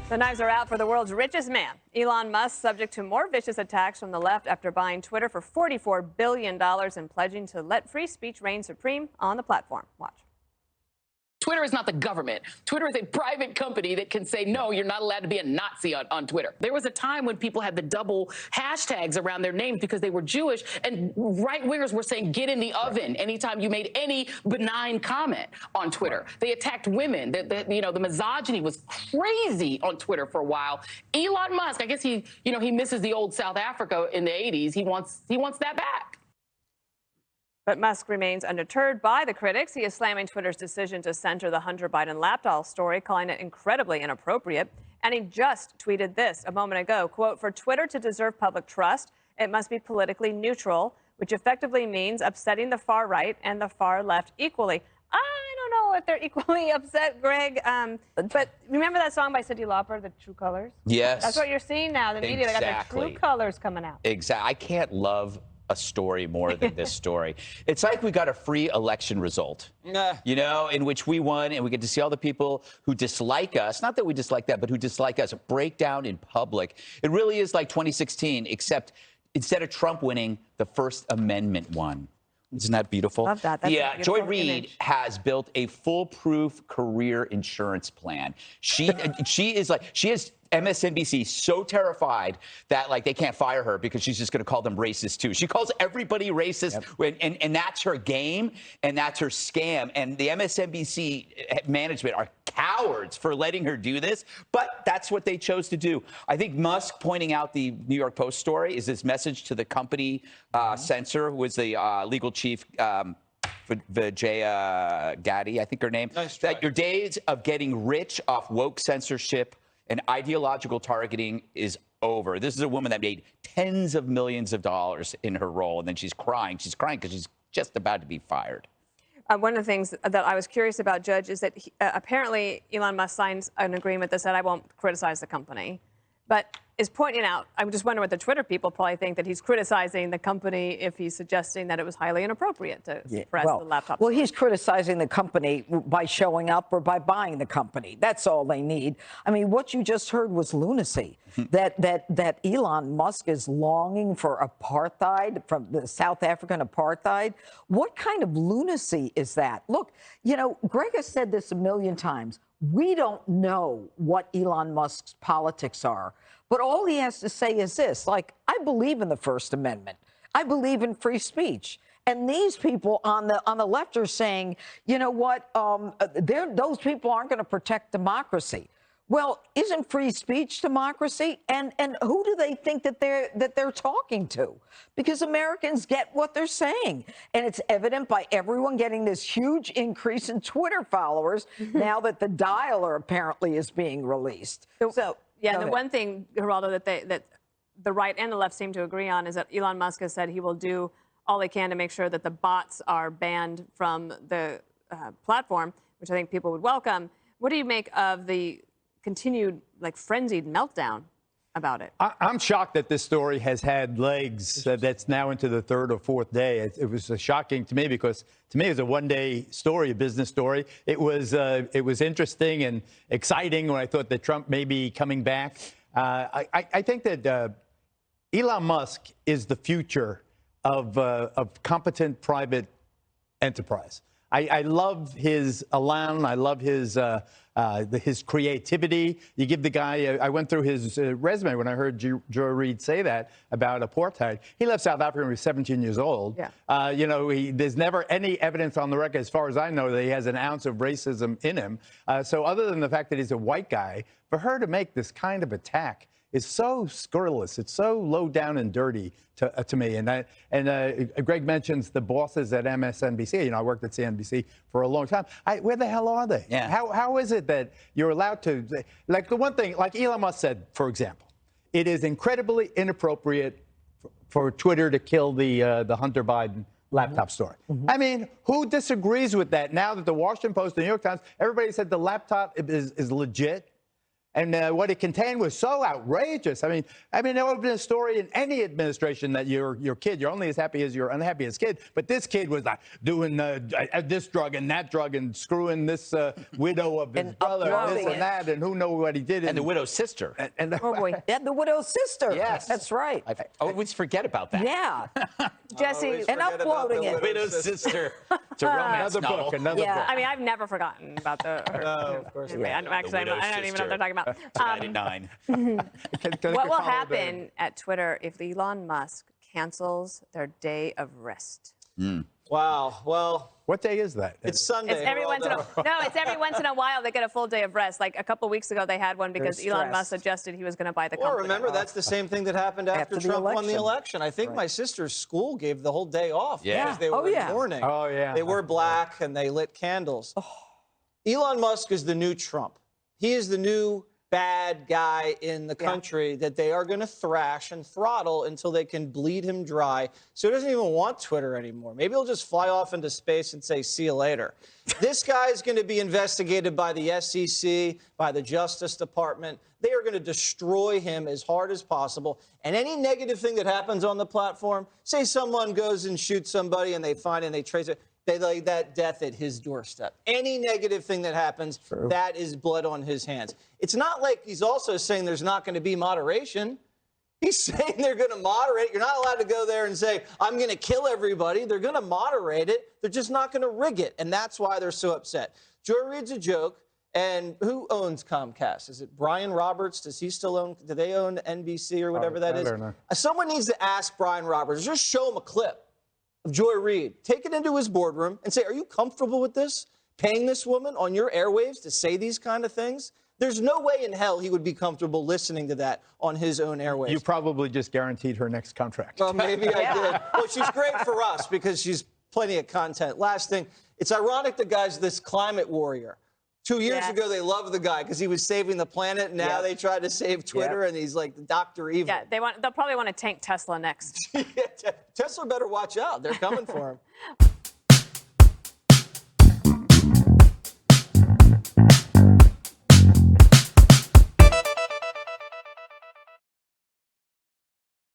The knives are out for the world's richest man. Elon Musk, subject to more vicious attacks from the left after buying Twitter for $44 billion and pledging to let free speech reign supreme on the platform. Watch. Twitter is not the government. Twitter is a private company that can say, no, you're not allowed to be a Nazi on Twitter. There was a time when people had the double hashtags around their names because they were Jewish, and right-wingers were saying, get in the oven anytime you made any benign comment on Twitter. They attacked women. The misogyny was crazy on Twitter for a while. Elon Musk, I guess he misses the old South Africa in the 80s. He wants that back. But Musk remains undeterred by the critics. He is slamming Twitter's decision to censor the Hunter Biden laptop story, calling it incredibly inappropriate. And he just tweeted this a moment ago, quote, "For Twitter to deserve public trust, it must be politically neutral, which effectively means upsetting the far right and the far left equally." I don't know if they're equally upset, Greg. But remember that song by Cyndi Lauper, The True Colors? Yes. That's what you're seeing now. The media, they got their true colors coming out. Exactly. I can't love a story more than this story. It's like we got a free election result, in which we won, and we get to see all the people who dislike us, not that we dislike that, but who dislike us, break down in public. It really is like 2016, except instead of Trump winning, the First Amendment won. Isn't that beautiful? Love that. That's yeah, Joy Reid has built a foolproof career insurance plan. She is MSNBC so terrified that they can't fire her because she's just going to call them racist too. She calls everybody racist, and that's her game and that's her scam. And the MSNBC management are cowards for letting her do this, but that's what they chose to do. I think Musk pointing out the New York Post story is this message to the company censor, who was the legal chief. Vijaya Gaddy, I think her name. Nice that your days of getting rich off woke censorship and ideological targeting is over. This is a woman that made tens of millions of dollars in her role, and then she's crying. She's crying because she's just about to be fired. One of the things that I was curious about, Judge, is that apparently Elon Musk signs an agreement that said, I won't criticize the company, but is pointing out, I'm just wondering what the Twitter people probably think, that he's criticizing the company if he's suggesting that it was highly inappropriate to suppress the laptop. Well, he's criticizing the company by showing up or by buying the company. That's all they need. I mean, what you just heard was lunacy. that Elon Musk is longing for apartheid, from the South African apartheid. What kind of lunacy is that? Look, Greg has said this a million times. We don't know what Elon Musk's politics are. But all he has to say is this, I believe in the First Amendment. I believe in free speech. And these people on the left are saying, you know what, those people aren't going to protect democracy. Well, isn't free speech democracy? And who do they think that they're talking to? Because Americans get what they're saying. And it's evident by everyone getting this huge increase in Twitter followers now that the dialer apparently is being released. Yeah, the one thing, Geraldo, that the right and the left seem to agree on is that Elon Musk has said he will do all he can to make sure that the bots are banned from the platform, which I think people would welcome. What do you make of the continued, frenzied meltdown about it? I'm shocked that this story has had legs that's now into the third or fourth day. It was shocking to me because, to me, it was a one-day story, a business story. It was interesting and exciting when I thought that Trump may be coming back. I think that Elon Musk is the future of competent private enterprise. I love his elan. I love his creativity. You give the guy, I went through his resume when I heard Joy Reid say that about apartheid. He left South Africa when he was 17 years old. Yeah. There's never any evidence on the record, as far as I know, that he has an ounce of racism in him. So other than the fact that he's a white guy, for her to make this kind of attack is so scurrilous. It's so low down and dirty to me. And Greg mentions the bosses at MSNBC. I worked at CNBC for a long time. Where the hell are they? Yeah. How is it that you're allowed to, the one thing, like Elon Musk said, for example, it is incredibly inappropriate for Twitter to kill the Hunter Biden laptop story. I mean, who disagrees with that? Now that the Washington Post, the New York Times, everybody said the laptop is legit. And what it contained was so outrageous. I mean, there would have been a story in any administration that your kid, you're only as happy as your unhappiest kid. But this kid was like doing this drug and that drug and screwing this widow of his brother and this and that, and who knows what he did. And the widow's sister. Oh boy, and the widow's sister. Yes, that's right. I always forget about that. Yeah, Jesse, and uploading it. Widow's sister. It's a romance Another novel. book, another book. I mean, I've never forgotten about the. No, of course not. Actually, I don't even know what they're talking about. 99. What will happen at Twitter if Elon Musk cancels their day of rest? Wow. Well, What day is that? it's Sunday. It's every once in a while they get a full day of rest. Like a couple weeks ago, they had one because They're Elon Musk stressed. suggested he was going to buy the Well, company. remember, that's the same thing that happened after After the Trump won the election. election. I think my sister's school gave the whole day off Yeah. because they were in mourning. Oh, yeah. They were black and they lit candles. Elon Musk is the new Trump. He is the new bad guy in the country that they are going to thrash and throttle until they can bleed him dry. So he doesn't even want Twitter anymore. Maybe he'll just fly off into space and say, see you later. This guy is going to be investigated by the SEC, by the Justice Department. They are going to destroy him as hard as possible. And any negative thing that happens on the platform, say someone goes and shoots somebody and they find and they trace it, they lay that death at his doorstep. Any negative thing that happens, that is blood on his hands. It's not like he's also saying there's not going to be moderation. He's saying they're going to moderate. You're not allowed to go there and say, I'm going to kill everybody. They're going to moderate it. They're just not going to rig it. And that's why they're so upset. Joy Reid's a joke. And who owns Comcast? Is it Brian Roberts? Does he still own? Do they own NBC or whatever that I is? don't know. Someone needs to ask Brian Roberts. Just show him a clip of Joy Reid. Take it into his boardroom and say, are you comfortable with this? Paying this woman on your airwaves to say these kind of things? There's no way in hell he would be comfortable listening to that on his own airwaves. You probably just guaranteed her next contract. Well, maybe I did. Well, she's great for us because she's plenty of content. Last thing, it's ironic the guy's this climate warrior. 2 years ago, they loved the guy because he was saving the planet. And now they try to save Twitter, and he's like the Dr. Evil. Yeah, they'll probably want to tank Tesla next. Tesla better watch out. They're coming for him.